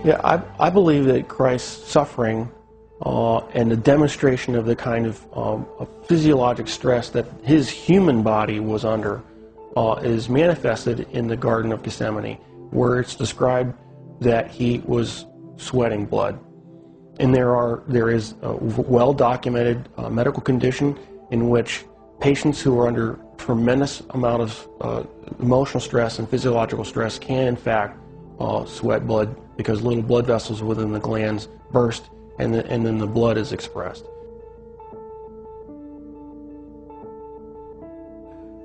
Yeah, I believe that Christ's suffering and the demonstration of the kind of physiologic stress that his human body was under is manifested in the Garden of Gethsemane, where it's described that he was sweating blood. And there is a well-documented medical condition in which patients who are under tremendous amount of emotional stress and physiological stress can in fact sweat blood, because little blood vessels within the glands burst and then the blood is expressed.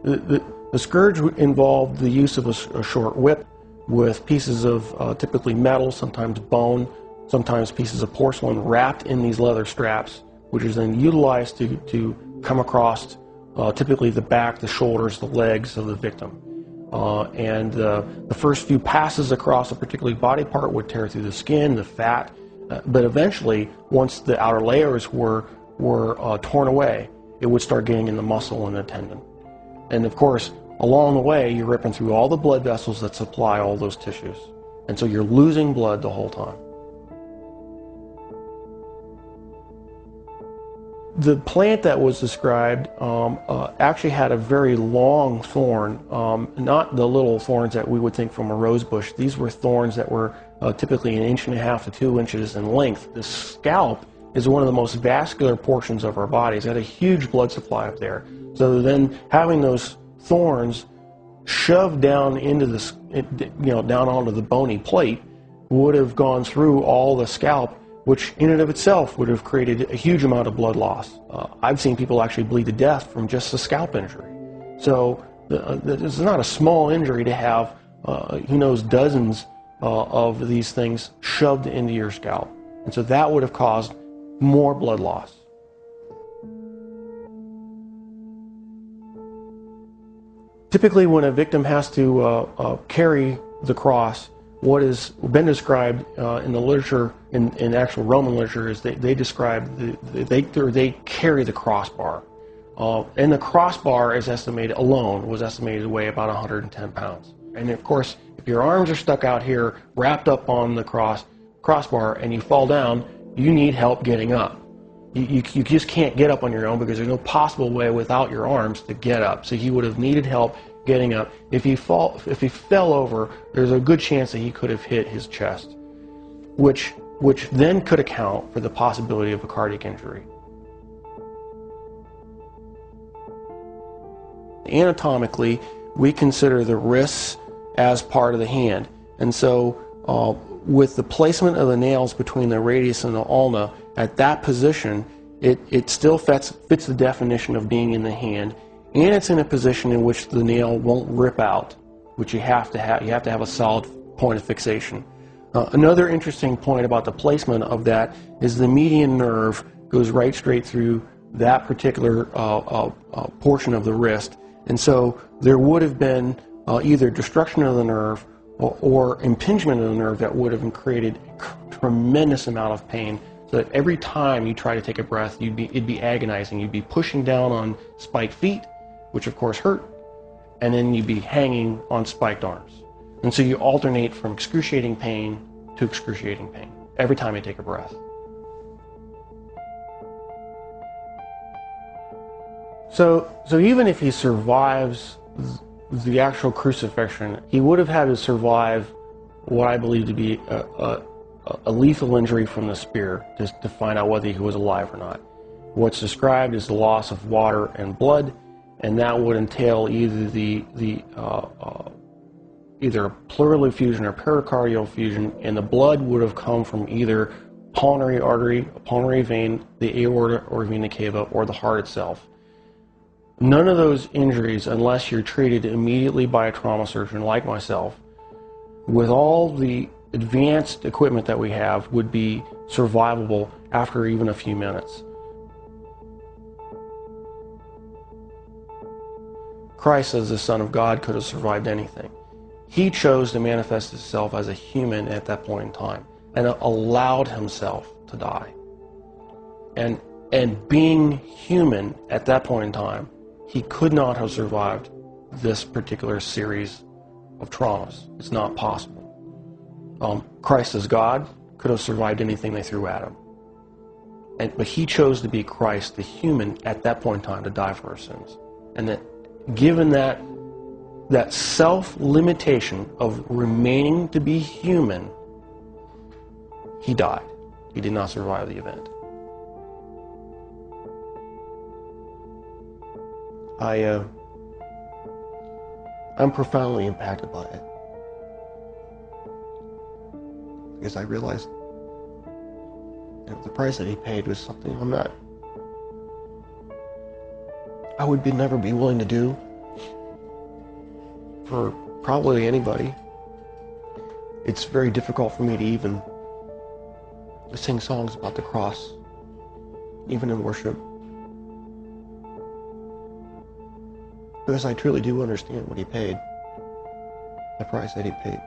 The scourge involved the use of a short whip with pieces of typically metal, sometimes bone, sometimes pieces of porcelain wrapped in these leather straps, which is then utilized to come across typically the back, the shoulders, the legs of the victim. And the first few passes across a particular body part would tear through the skin, the fat, but eventually, once the outer layers were torn away, it would start getting in the muscle and the tendon. And of course, along the way, you're ripping through all the blood vessels that supply all those tissues. And so you're losing blood the whole time. The plant that was described actually had a very long thorn, not the little thorns that we would think from a rose bush. These were thorns that were typically 1.5 inches to 2 inches in length. The scalp is one of the most vascular portions of our bodies. It had a huge blood supply up there. So then having those thorns shoved down into the, down onto the bony plate would have gone through all the scalp, which in and of itself would have created a huge amount of blood loss. I've seen people actually bleed to death from just a scalp injury. So this is not a small injury to have, who knows, dozens of these things shoved into your scalp. And so that would have caused more blood loss. Typically, when a victim has to carry the cross, what has been described in the literature, in actual Roman literature, is they describe they carry the crossbar, and the crossbar is estimated alone was estimated to weigh about 110 pounds. And of course, if your arms are stuck out here, wrapped up on the crossbar, and you fall down, you need help getting up. You just can't get up on your own, because there's no possible way without your arms to get up. So he would have needed help getting up. If he fell over, there's a good chance that he could have hit his chest, which then could account for the possibility of a cardiac injury. Anatomically, we consider the wrists as part of the hand, and so with the placement of the nails between the radius and the ulna, at that position, it still fits the definition of being in the hand, and it's in a position in which the nail won't rip out, which you have to have. You have to have a solid point of fixation. Another interesting point about the placement of that is the median nerve goes right straight through that particular portion of the wrist, and so there would have been either destruction of the nerve or impingement of the nerve that would have created a tremendous amount of pain. So that every time you try to take a breath, it'd be agonizing. You'd be pushing down on spiked feet, which of course hurt, and then you'd be hanging on spiked arms. And so you alternate from excruciating pain to excruciating pain every time you take a breath. So even if he survives the actual crucifixion, he would have had to survive what I believe to be a lethal injury from the spear, just to find out whether he was alive or not. What's described is the loss of water and blood, and that would entail either either pleural effusion or pericardial effusion, and the blood would have come from either pulmonary artery, pulmonary vein, the aorta or vena cava, or the heart itself. None of those injuries, unless you're treated immediately by a trauma surgeon like myself, with all the advanced equipment that we have, would be survivable after even a few minutes. Christ, as the Son of God, could have survived anything. He chose to manifest himself as a human at that point in time and allowed himself to die. And being human at that point in time, he could not have survived this particular series of traumas. It's not possible. Christ as God could have survived anything they threw at him. But he chose to be Christ, the human, at that point in time to die for our sins. And that given that self-limitation of remaining to be human, he died. He did not survive the event. I'm profoundly impacted by it. Because I realized the price that he paid was something I would never be willing to do for probably anybody. It's very difficult for me to even sing songs about the cross, even in worship, because I truly do understand what he paid, the price that he paid.